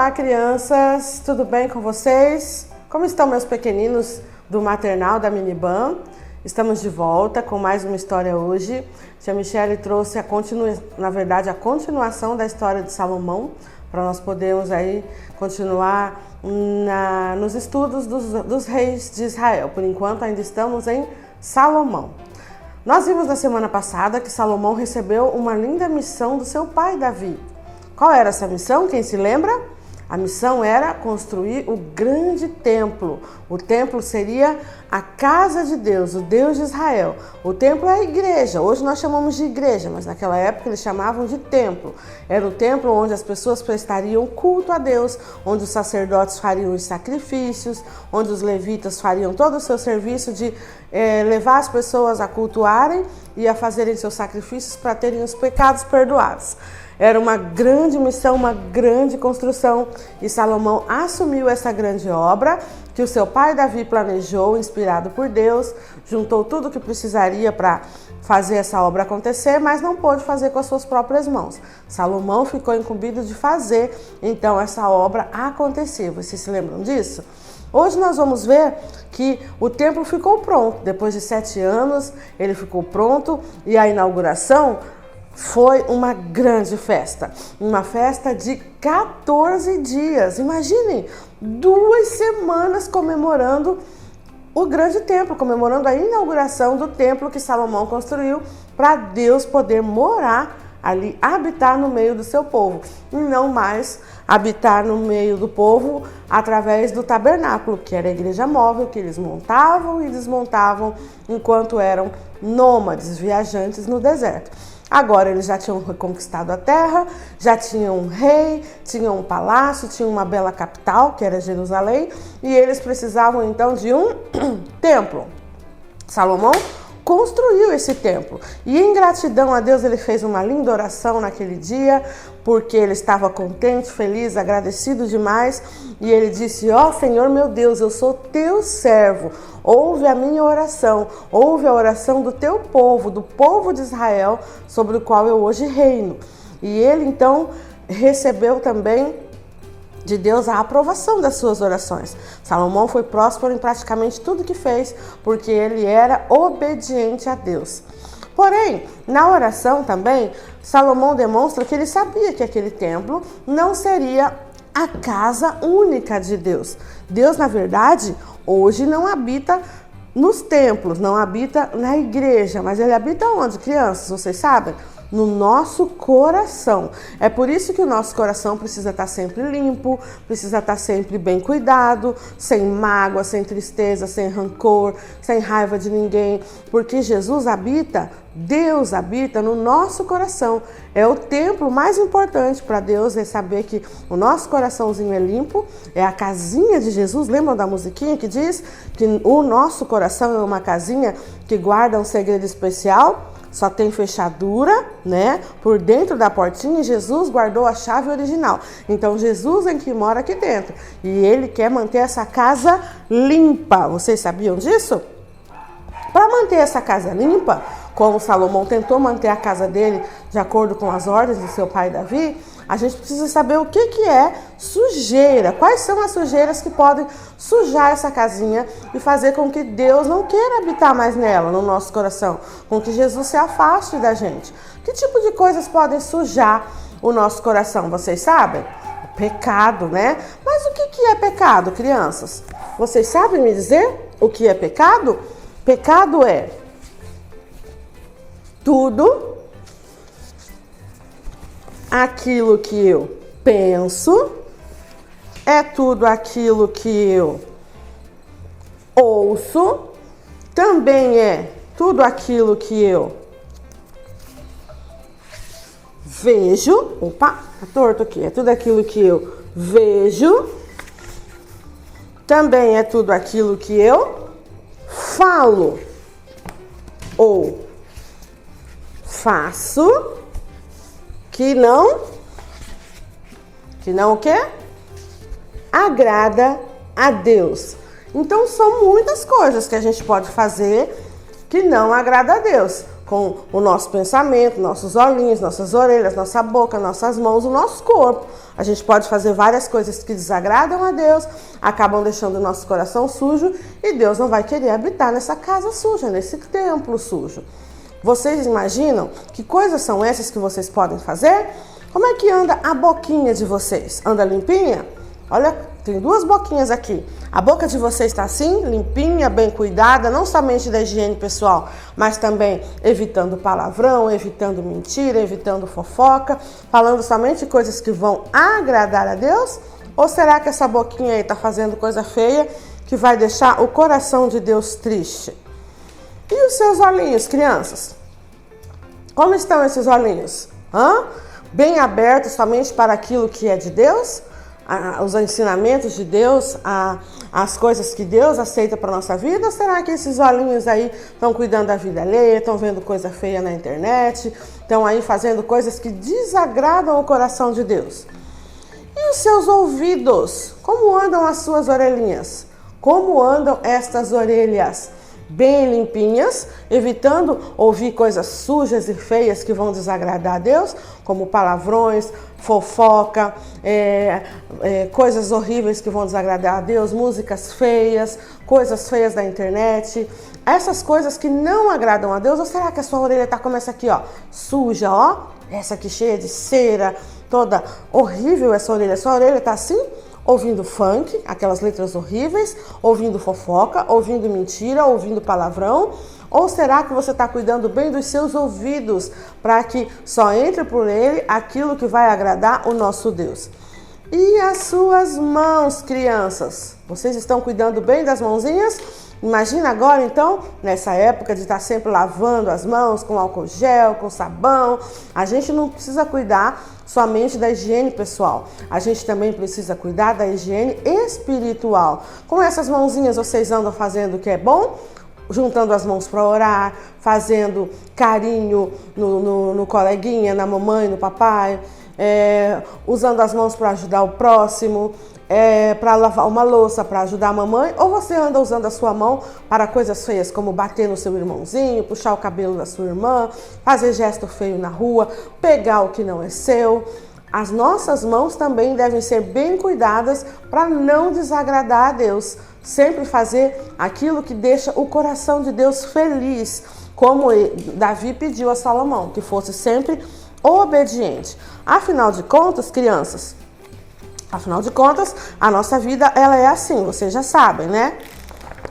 Olá, crianças, tudo bem com vocês? Como estão meus pequeninos do maternal da Miniban? Estamos de volta com mais uma história hoje. Tia Michele trouxe a continuação da história de Salomão, para nós podermos aí continuar nos estudos dos reis de Israel. Por enquanto ainda estamos em Salomão. Nós vimos na semana passada que Salomão recebeu uma linda missão do seu pai Davi. Qual era essa missão? Quem se lembra? A missão era construir o grande templo. O templo seria a casa de Deus, o Deus de Israel. O templo é a igreja. Hoje nós chamamos de igreja, mas naquela época eles chamavam de templo. Era o templo onde as pessoas prestariam culto a Deus, onde os sacerdotes fariam os sacrifícios, onde os levitas fariam todo o seu serviço de levar as pessoas a cultuarem e a fazerem seus sacrifícios para terem os pecados perdoados. Era uma grande missão, uma grande construção, e Salomão assumiu essa grande obra que o seu pai Davi planejou, inspirado por Deus, juntou tudo o que precisaria para fazer essa obra acontecer, mas não pôde fazer com as suas próprias mãos. Salomão ficou incumbido de fazer, então, essa obra acontecer. Vocês se lembram disso? Hoje nós vamos ver que o templo ficou pronto. Depois de 7 anos, ele ficou pronto, e a inauguração foi uma grande festa, uma festa de 14 dias. Imaginem, 2 semanas comemorando o grande templo, comemorando a inauguração do templo que Salomão construiu para Deus poder morar ali, habitar no meio do seu povo, e não mais habitar no meio do povo através do tabernáculo, que era a igreja móvel que eles montavam e desmontavam enquanto eram nômades, viajantes no deserto. Agora eles já tinham reconquistado a terra, já tinham um rei, tinham um palácio, tinham uma bela capital, que era Jerusalém, e eles precisavam então de um templo. Salomão construiu esse templo, e em gratidão a Deus ele fez uma linda oração naquele dia, porque ele estava contente, feliz, agradecido demais, e ele disse: ó Senhor meu Deus, eu sou teu servo, ouve a minha oração, ouve a oração do teu povo, do povo de Israel, sobre o qual eu hoje reino. E ele então recebeu também de Deus a aprovação das suas orações. Salomão foi próspero em praticamente tudo que fez, porque ele era obediente a Deus. Porém, na oração também, Salomão demonstra que ele sabia que aquele templo não seria a casa única de Deus. Deus, na verdade, hoje não habita nos templos, não habita na igreja, mas ele habita onde, crianças? Vocês sabem? No nosso coração. É por isso que o nosso coração precisa estar sempre limpo, precisa estar sempre bem cuidado, sem mágoa, sem tristeza, sem rancor, sem raiva de ninguém, porque Jesus habita, Deus habita no nosso coração. É o templo mais importante para Deus, é saber que o nosso coraçãozinho é limpo, é a casinha de Jesus. Lembram da musiquinha que diz que o nosso coração é uma casinha que guarda um segredo especial? Só tem fechadura, né? Por dentro da portinha, Jesus guardou a chave original. Então, Jesus é que mora aqui dentro. E ele quer manter essa casa limpa. Vocês sabiam disso? Para manter essa casa limpa, como Salomão tentou manter a casa dele de acordo com as ordens do seu pai Davi, a gente precisa saber o que é sujeira. Quais são as sujeiras que podem sujar essa casinha e fazer com que Deus não queira habitar mais nela, no nosso coração, com que Jesus se afaste da gente. Que tipo de coisas podem sujar o nosso coração? Vocês sabem? O pecado, né? Mas o que é pecado, crianças? Vocês sabem me dizer o que é pecado? Pecado é tudo aquilo que eu penso, é tudo aquilo que eu ouço, também é tudo aquilo que eu vejo. Opa, tá torto aqui. É tudo aquilo que eu vejo, também é tudo aquilo que eu falo ou faço, que não o quê? Agrada a Deus. Então são muitas coisas que a gente pode fazer que não agrada a Deus. com o nosso pensamento, nossos olhinhos, nossas orelhas, nossa boca, nossas mãos, o nosso corpo. A gente pode fazer várias coisas que desagradam a Deus, acabam deixando o nosso coração sujo e Deus não vai querer habitar nessa casa suja, nesse templo sujo. Vocês imaginam que coisas são essas que vocês podem fazer? Como é que anda a boquinha de vocês? Anda limpinha? Olha, tem duas boquinhas aqui. A boca de vocês está assim, limpinha, bem cuidada, não somente da higiene pessoal, mas também evitando palavrão, evitando mentira, evitando fofoca, falando somente coisas que vão agradar a Deus? Ou será que essa boquinha aí está fazendo coisa feia que vai deixar o coração de Deus triste? E os seus olhinhos, crianças? Como estão esses olhinhos? Bem abertos somente para aquilo que é de Deus? Os ensinamentos de Deus, as coisas que Deus aceita para a nossa vida? Ou será que esses olhinhos aí estão cuidando da vida alheia, estão vendo coisa feia na internet, estão aí fazendo coisas que desagradam o coração de Deus? E os seus ouvidos? Como andam as suas orelhinhas? Como andam estas orelhas? Bem limpinhas, evitando ouvir coisas sujas e feias que vão desagradar a Deus, como palavrões, fofoca, coisas horríveis que vão desagradar a Deus, músicas feias, coisas feias da internet, essas coisas que não agradam a Deus. Ou será que a sua orelha está como essa aqui, ó, suja, ó, essa aqui cheia de cera, toda horrível essa orelha? Sua orelha está assim? Ouvindo funk, aquelas letras horríveis, ouvindo fofoca, ouvindo mentira, ouvindo palavrão? Ou será que você está cuidando bem dos seus ouvidos para que só entre por ele aquilo que vai agradar o nosso Deus? E as suas mãos, crianças? Vocês estão cuidando bem das mãozinhas? Imagina agora, então, nessa época de estar sempre lavando as mãos com álcool gel, com sabão. A gente não precisa cuidar somente da higiene pessoal. A gente também precisa cuidar da higiene espiritual. Com essas mãozinhas vocês andam fazendo o que é bom? Juntando as mãos para orar, fazendo carinho no coleguinha, na mamãe, no papai, usando as mãos para ajudar o próximo, para lavar uma louça, para ajudar a mamãe? Ou você anda usando a sua mão para coisas feias, como bater no seu irmãozinho, puxar o cabelo da sua irmã, fazer gesto feio na rua, pegar o que não é seu? As nossas mãos também devem ser bem cuidadas para não desagradar a Deus. Sempre fazer aquilo que deixa o coração de Deus feliz, como Davi pediu a Salomão, que fosse sempre obediente. Afinal de contas, crianças, a nossa vida ela é assim, vocês já sabem, né?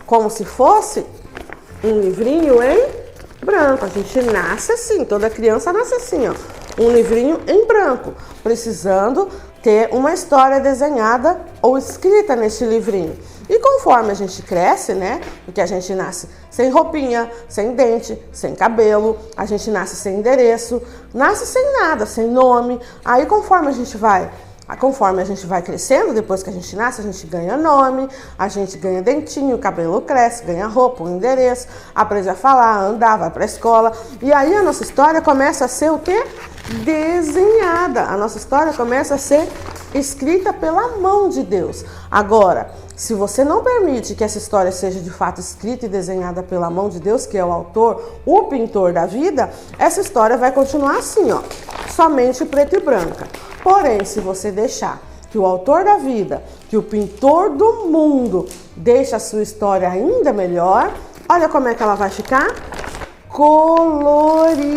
Como se fosse um livrinho em branco. A gente nasce assim, toda criança nasce assim, ó. Um livrinho em branco, precisando ter uma história desenhada ou escrita nesse livrinho. E conforme a gente cresce, né? Porque a gente nasce sem roupinha, sem dente, sem cabelo, a gente nasce sem endereço, nasce sem nada, sem nome. Aí conforme a gente vai crescendo, depois que a gente nasce, a gente ganha nome, a gente ganha dentinho, o cabelo cresce, ganha roupa, um endereço, aprende a falar, a andar, vai para a escola. E aí a nossa história começa a ser o quê? Desenhada. A nossa história começa a ser escrita pela mão de Deus. Agora, se você não permite que essa história seja de fato escrita e desenhada pela mão de Deus, que é o autor, o pintor da vida, essa história vai continuar assim, ó, somente preta e branca. Porém, se você deixar que o autor da vida, que o pintor do mundo, deixe a sua história ainda melhor, olha como é que ela vai ficar colorida.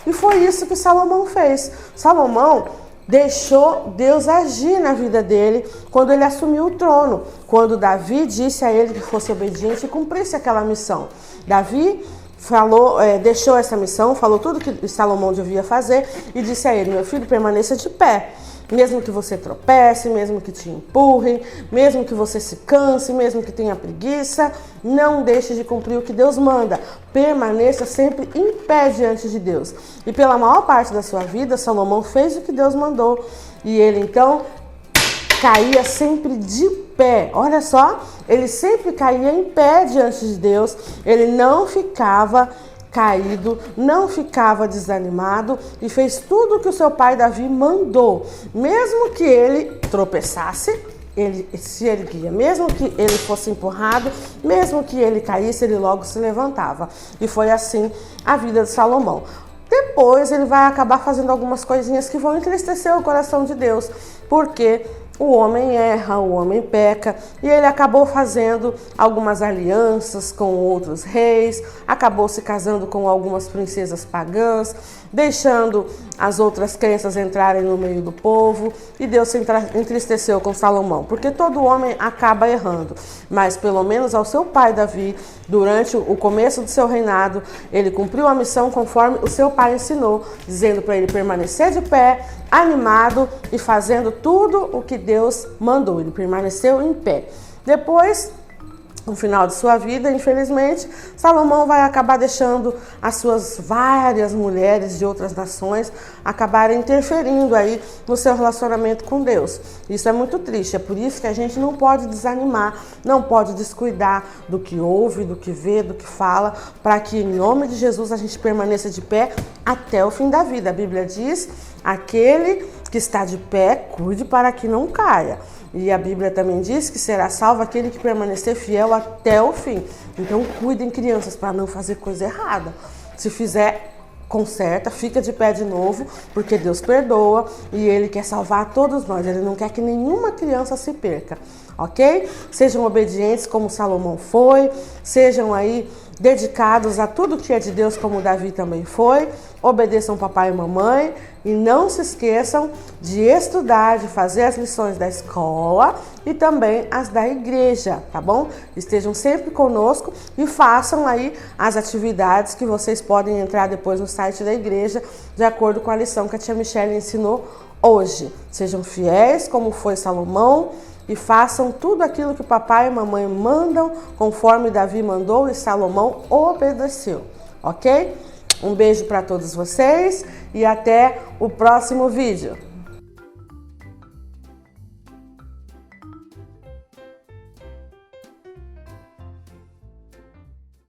E foi isso que Salomão fez. Salomão deixou Deus agir na vida dele quando ele assumiu o trono, quando Davi disse a ele que fosse obediente e cumprisse aquela missão. Davi deixou essa missão, falou tudo que Salomão devia fazer e disse a ele: meu filho, permaneça de pé, mesmo que você tropece, mesmo que te empurrem, mesmo que você se canse, mesmo que tenha preguiça, não deixe de cumprir o que Deus manda, permaneça sempre em pé diante de Deus. E pela maior parte da sua vida, Salomão fez o que Deus mandou, e ele então caía sempre de pé. Olha só, ele sempre caía em pé diante de Deus, ele não ficava caído, não ficava desanimado e fez tudo o que o seu pai Davi mandou. Mesmo que ele tropeçasse, ele se erguia. Mesmo que ele fosse empurrado, mesmo que ele caísse, ele logo se levantava. E foi assim a vida de Salomão. Depois ele vai acabar fazendo algumas coisinhas que vão entristecer o coração de Deus, porque o homem erra, o homem peca, e ele acabou fazendo algumas alianças com outros reis, acabou se casando com algumas princesas pagãs, deixando as outras crenças entrarem no meio do povo, e Deus se entristeceu com Salomão, porque todo homem acaba errando, mas pelo menos ao seu pai Davi, durante o começo do seu reinado, ele cumpriu a missão conforme o seu pai ensinou, dizendo para ele permanecer de pé, animado e fazendo tudo o que Deus mandou. Ele permaneceu em pé. Depois, no final de sua vida, infelizmente, Salomão vai acabar deixando as suas várias mulheres de outras nações acabarem interferindo aí no seu relacionamento com Deus. Isso é muito triste, é por isso que a gente não pode desanimar, não pode descuidar do que ouve, do que vê, do que fala, para que em nome de Jesus a gente permaneça de pé até o fim da vida. A Bíblia diz: aquele que está de pé, cuide para que não caia. E a Bíblia também diz que será salvo aquele que permanecer fiel até o fim. Então cuidem, crianças, para não fazer coisa errada. Se fizer, conserta, fica de pé de novo, porque Deus perdoa e Ele quer salvar todos nós. Ele não quer que nenhuma criança se perca, ok? Sejam obedientes como Salomão foi, sejam aí dedicados a tudo que é de Deus como Davi também foi, obedeçam papai e mamãe e não se esqueçam de estudar, de fazer as lições da escola e também as da igreja, tá bom? Estejam sempre conosco e façam aí as atividades que vocês podem entrar depois no site da igreja, de acordo com a lição que a tia Michele ensinou hoje. Sejam fiéis como foi Salomão, e façam tudo aquilo que papai e mamãe mandam, conforme Davi mandou e Salomão obedeceu, ok? Um beijo para todos vocês e até o próximo vídeo.